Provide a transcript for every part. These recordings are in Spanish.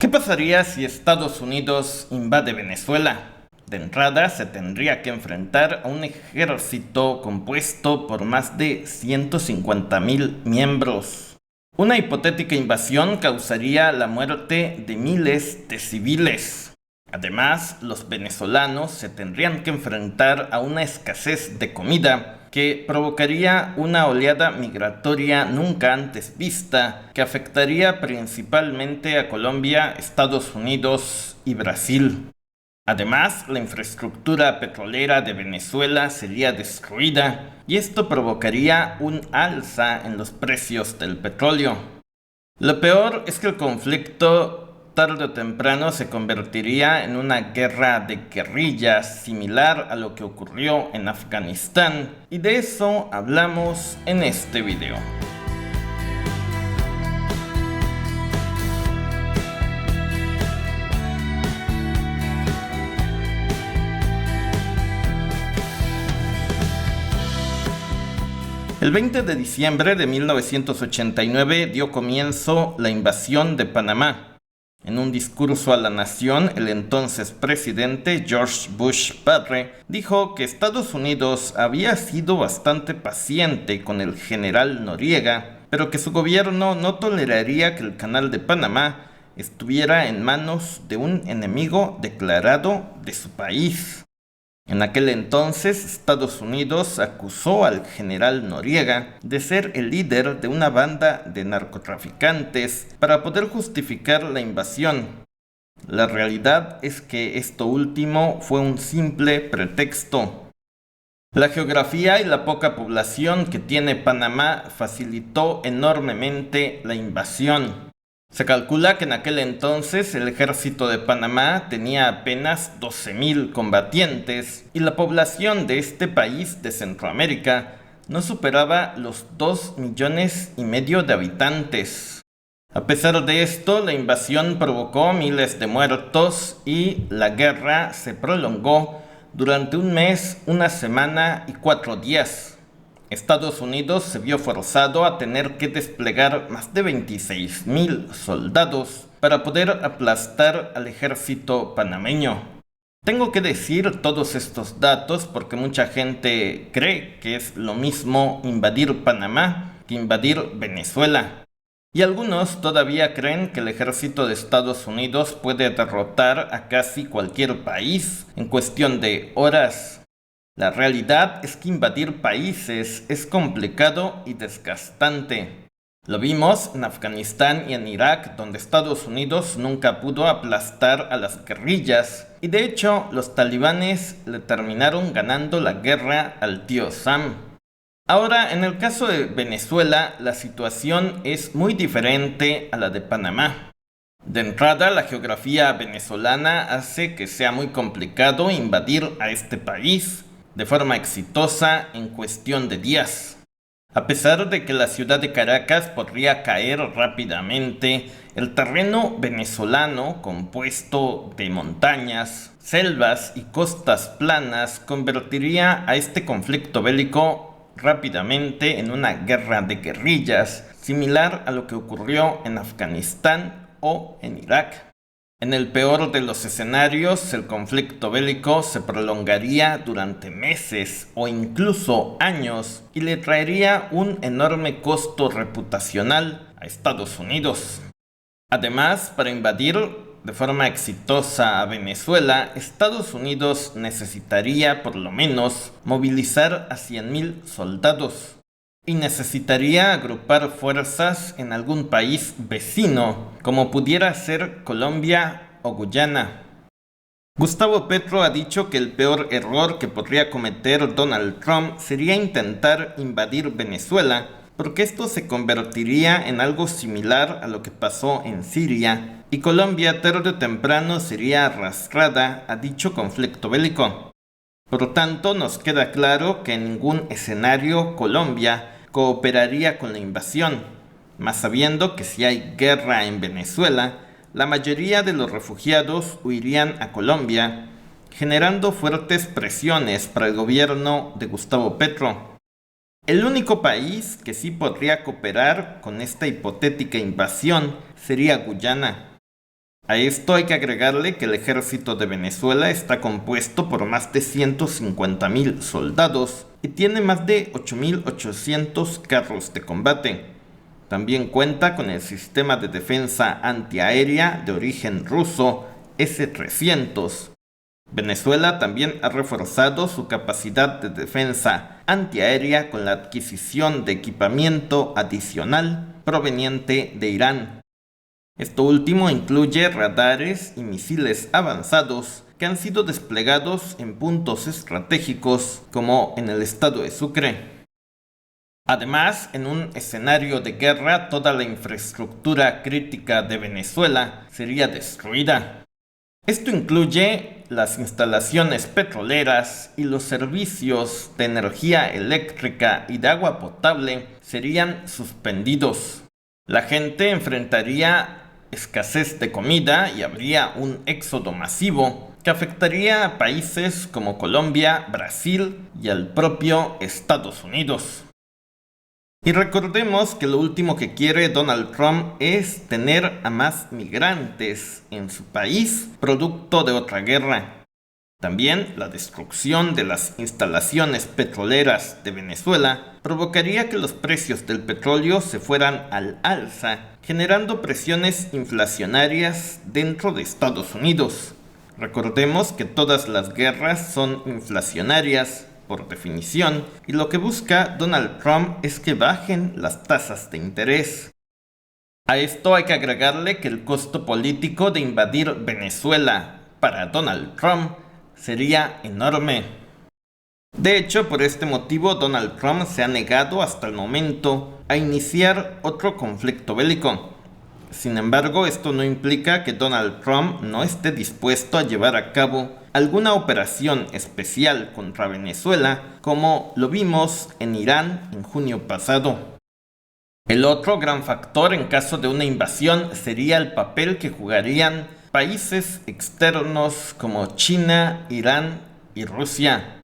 ¿Qué pasaría si Estados Unidos invade Venezuela? De entrada se tendría que enfrentar a un ejército compuesto por más de 150.000 miembros. Una hipotética invasión causaría la muerte de miles de civiles. Además, los venezolanos se tendrían que enfrentar a una escasez de comida que provocaría una oleada migratoria nunca antes vista, que afectaría principalmente a Colombia, Estados Unidos y Brasil. Además, la infraestructura petrolera de Venezuela sería destruida y esto provocaría un alza en los precios del petróleo. Lo peor es que el conflicto tarde o temprano se convertiría en una guerra de guerrillas similar a lo que ocurrió en Afganistán, y de eso hablamos en este video. El 20 de diciembre de 1989 dio comienzo la invasión de Panamá. En un discurso a la nación, el entonces presidente George Bush padre dijo que Estados Unidos había sido bastante paciente con el general Noriega, pero que su gobierno no toleraría que el Canal de Panamá estuviera en manos de un enemigo declarado de su país. En aquel entonces, Estados Unidos acusó al general Noriega de ser el líder de una banda de narcotraficantes para poder justificar la invasión. La realidad es que esto último fue un simple pretexto. La geografía y la poca población que tiene Panamá facilitó enormemente la invasión. Se calcula que en aquel entonces el ejército de Panamá tenía apenas 12.000 combatientes y la población de este país de Centroamérica no superaba los 2,5 millones de habitantes. A pesar de esto, la invasión provocó miles de muertos y la guerra se prolongó durante un mes, una semana y 4 días. Estados Unidos se vio forzado a tener que desplegar más de 26.000 soldados para poder aplastar al ejército panameño. Tengo que decir todos estos datos porque mucha gente cree que es lo mismo invadir Panamá que invadir Venezuela. Y algunos todavía creen que el ejército de Estados Unidos puede derrotar a casi cualquier país en cuestión de horas. La realidad es que invadir países es complicado y desgastante. Lo vimos en Afganistán y en Irak, donde Estados Unidos nunca pudo aplastar a las guerrillas, y de hecho los talibanes le terminaron ganando la guerra al tío Sam. Ahora, en el caso de Venezuela, la situación es muy diferente a la de Panamá. De entrada, la geografía venezolana hace que sea muy complicado invadir a este país de forma exitosa en cuestión de días. A pesar de que la ciudad de Caracas podría caer rápidamente, el terreno venezolano, compuesto de montañas, selvas y costas planas, convertiría a este conflicto bélico rápidamente en una guerra de guerrillas, similar a lo que ocurrió en Afganistán o en Irak. En el peor de los escenarios, el conflicto bélico se prolongaría durante meses o incluso años y le traería un enorme costo reputacional a Estados Unidos. Además, para invadir de forma exitosa a Venezuela, Estados Unidos necesitaría por lo menos movilizar a 100.000 soldados. Y necesitaría agrupar fuerzas en algún país vecino, como pudiera ser Colombia o Guyana. Gustavo Petro ha dicho que el peor error que podría cometer Donald Trump sería intentar invadir Venezuela, porque esto se convertiría en algo similar a lo que pasó en Siria, y Colombia tarde o temprano sería arrastrada a dicho conflicto bélico. Por lo tanto, nos queda claro que en ningún escenario Colombia cooperaría con la invasión, más sabiendo que si hay guerra en Venezuela, la mayoría de los refugiados huirían a Colombia, generando fuertes presiones para el gobierno de Gustavo Petro. El único país que sí podría cooperar con esta hipotética invasión sería Guyana. A esto hay que agregarle que el ejército de Venezuela está compuesto por más de 150.000 soldados y tiene más de 8.800 carros de combate. También cuenta con el sistema de defensa antiaérea de origen ruso S-300. Venezuela también ha reforzado su capacidad de defensa antiaérea con la adquisición de equipamiento adicional proveniente de Irán. Esto último incluye radares y misiles avanzados que han sido desplegados en puntos estratégicos como en el estado de Sucre. Además, en un escenario de guerra, toda la infraestructura crítica de Venezuela sería destruida. Esto incluye las instalaciones petroleras y los servicios de energía eléctrica y de agua potable serían suspendidos. La gente enfrentaría escasez de comida y habría un éxodo masivo que afectaría a países como Colombia, Brasil y al propio Estados Unidos. Y recordemos que lo último que quiere Donald Trump es tener a más migrantes en su país producto de otra guerra. También la destrucción de las instalaciones petroleras de Venezuela provocaría que los precios del petróleo se fueran al alza, generando presiones inflacionarias dentro de Estados Unidos. Recordemos que todas las guerras son inflacionarias por definición, y lo que busca Donald Trump es que bajen las tasas de interés. A esto hay que agregarle que el costo político de invadir Venezuela para Donald Trump sería enorme. De hecho, por este motivo, Donald Trump se ha negado hasta el momento a iniciar otro conflicto bélico. Sin embargo, esto no implica que Donald Trump no esté dispuesto a llevar a cabo alguna operación especial contra Venezuela, como lo vimos en Irán en junio pasado. El otro gran factor en caso de una invasión sería el papel que jugarían países externos como China, Irán y Rusia.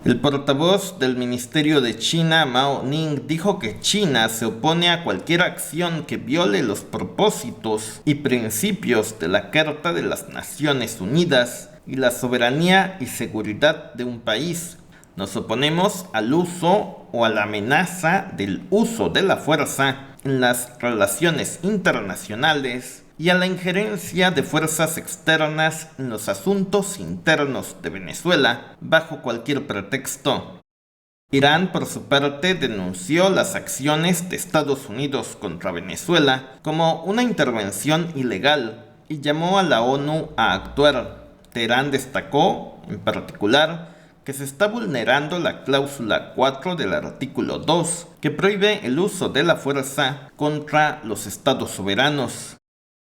El portavoz del Ministerio de China, Mao Ning, dijo que China se opone a cualquier acción que viole los propósitos y principios de la Carta de las Naciones Unidas y la soberanía y seguridad de un país. Nos oponemos al uso o a la amenaza del uso de la fuerza en las relaciones internacionales y a la injerencia de fuerzas externas en los asuntos internos de Venezuela bajo cualquier pretexto. Irán, por su parte, denunció las acciones de Estados Unidos contra Venezuela como una intervención ilegal y llamó a la ONU a actuar. Teherán destacó, en particular, que se está vulnerando la cláusula 4 del artículo 2, que prohíbe el uso de la fuerza contra los estados soberanos.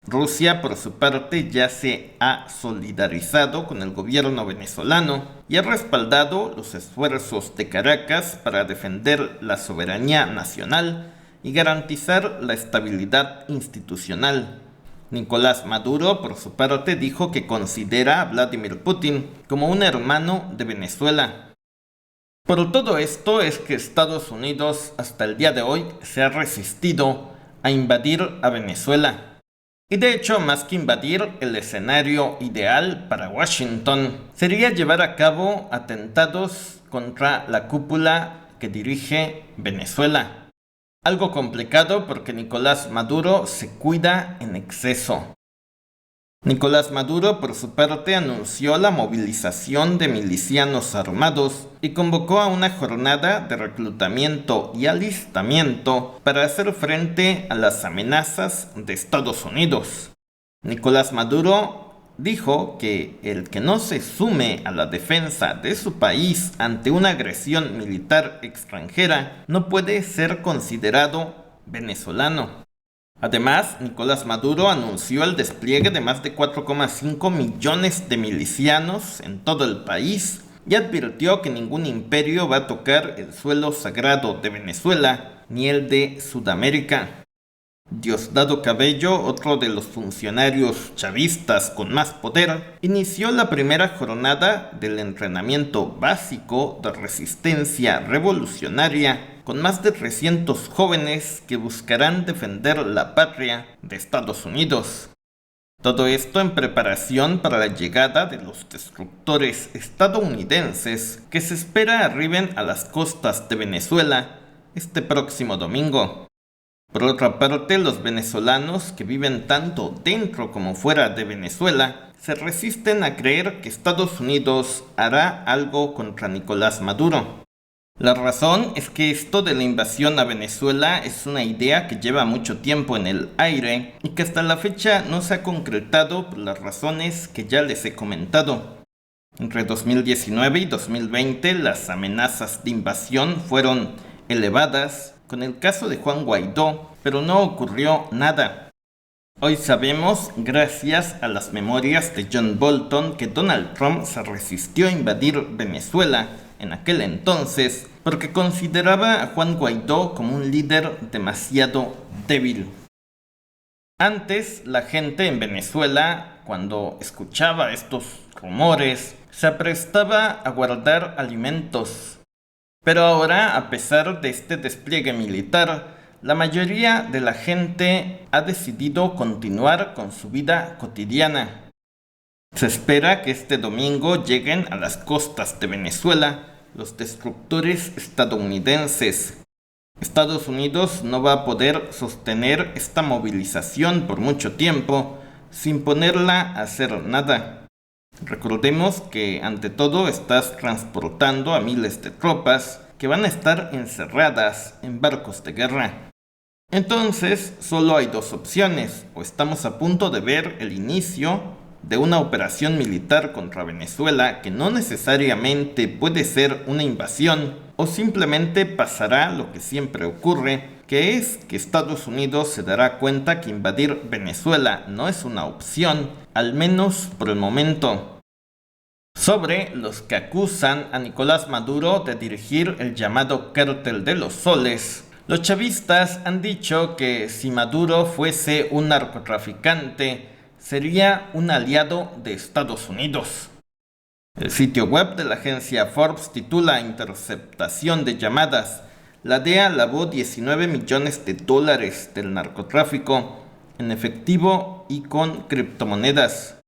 Rusia, por su parte, ya se ha solidarizado con el gobierno venezolano y ha respaldado los esfuerzos de Caracas para defender la soberanía nacional y garantizar la estabilidad institucional. Nicolás Maduro, por su parte, dijo que considera a Vladimir Putin como un hermano de Venezuela. Por todo esto es que Estados Unidos hasta el día de hoy se ha resistido a invadir a Venezuela. Y de hecho, más que invadir, el escenario ideal para Washington sería llevar a cabo atentados contra la cúpula que dirige Venezuela. Algo complicado porque Nicolás Maduro se cuida en exceso. Nicolás Maduro, por su parte, anunció la movilización de milicianos armados y convocó a una jornada de reclutamiento y alistamiento para hacer frente a las amenazas de Estados Unidos. Nicolás Maduro dijo que el que no se sume a la defensa de su país ante una agresión militar extranjera no puede ser considerado venezolano. Además, Nicolás Maduro anunció el despliegue de más de 4,5 millones de milicianos en todo el país y advirtió que ningún imperio va a tocar el suelo sagrado de Venezuela ni el de Sudamérica. Diosdado Cabello, otro de los funcionarios chavistas con más poder, inició la primera jornada del entrenamiento básico de resistencia revolucionaria con más de 300 jóvenes que buscarán defender la patria de Estados Unidos. Todo esto en preparación para la llegada de los destructores estadounidenses que se espera arriben a las costas de Venezuela este próximo domingo. Por otra parte, los venezolanos que viven tanto dentro como fuera de Venezuela se resisten a creer que Estados Unidos hará algo contra Nicolás Maduro. La razón es que esto de la invasión a Venezuela es una idea que lleva mucho tiempo en el aire y que hasta la fecha no se ha concretado por las razones que ya les he comentado. Entre 2019 y 2020 las amenazas de invasión fueron elevadas con el caso de Juan Guaidó, pero no ocurrió nada. Hoy sabemos, gracias a las memorias de John Bolton, que Donald Trump se resistió a invadir Venezuela en aquel entonces porque consideraba a Juan Guaidó como un líder demasiado débil. Antes, la gente en Venezuela, cuando escuchaba estos rumores, se aprestaba a guardar alimentos. Pero ahora, a pesar de este despliegue militar, la mayoría de la gente ha decidido continuar con su vida cotidiana. Se espera que este domingo lleguen a las costas de Venezuela los destructores estadounidenses. Estados Unidos no va a poder sostener esta movilización por mucho tiempo sin ponerla a hacer nada. Recordemos que ante todo estás transportando a miles de tropas que van a estar encerradas en barcos de guerra. Entonces, solo hay dos opciones: o estamos a punto de ver el inicio de una operación militar contra Venezuela que no necesariamente puede ser una invasión, o simplemente pasará lo que siempre ocurre, que es que Estados Unidos se dará cuenta que invadir Venezuela no es una opción, al menos por el momento. Sobre los que acusan a Nicolás Maduro de dirigir el llamado Cártel de los Soles, los chavistas han dicho que si Maduro fuese un narcotraficante, sería un aliado de Estados Unidos. El sitio web de la agencia Forbes titula Interceptación de llamadas. La DEA lavó $19 millones del narcotráfico en efectivo y con criptomonedas.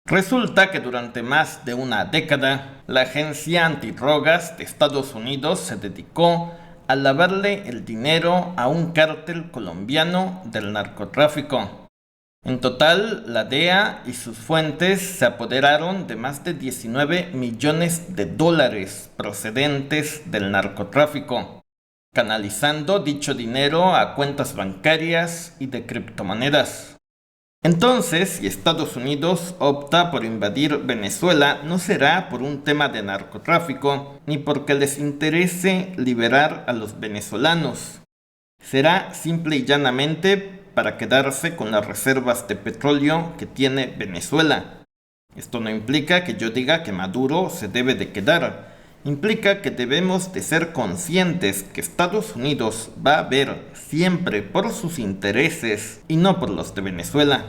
Resulta que durante más de una década, la agencia antidrogas de Estados Unidos se dedicó a lavarle el dinero a un cártel colombiano del narcotráfico. En total, la DEA y sus fuentes se apoderaron de más de $19 millones procedentes del narcotráfico, canalizando dicho dinero a cuentas bancarias y de criptomonedas. Entonces, si Estados Unidos opta por invadir Venezuela, no será por un tema de narcotráfico, ni porque les interese liberar a los venezolanos. Será simple y llanamente para quedarse con las reservas de petróleo que tiene Venezuela. Esto no implica que yo diga que Maduro se debe de quedar. Implica que debemos de ser conscientes que Estados Unidos va a ver siempre por sus intereses y no por los de Venezuela.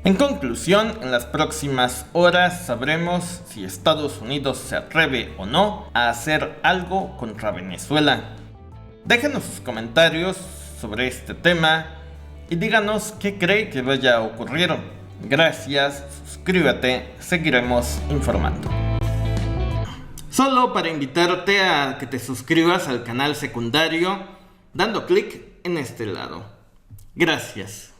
En conclusión, en las próximas horas sabremos si Estados Unidos se atreve o no a hacer algo contra Venezuela. Déjenos sus comentarios sobre este tema y díganos qué cree que vaya a ocurrir. Gracias, suscríbete, seguiremos informando. Solo para invitarte a que te suscribas al canal secundario dando clic en este lado. Gracias.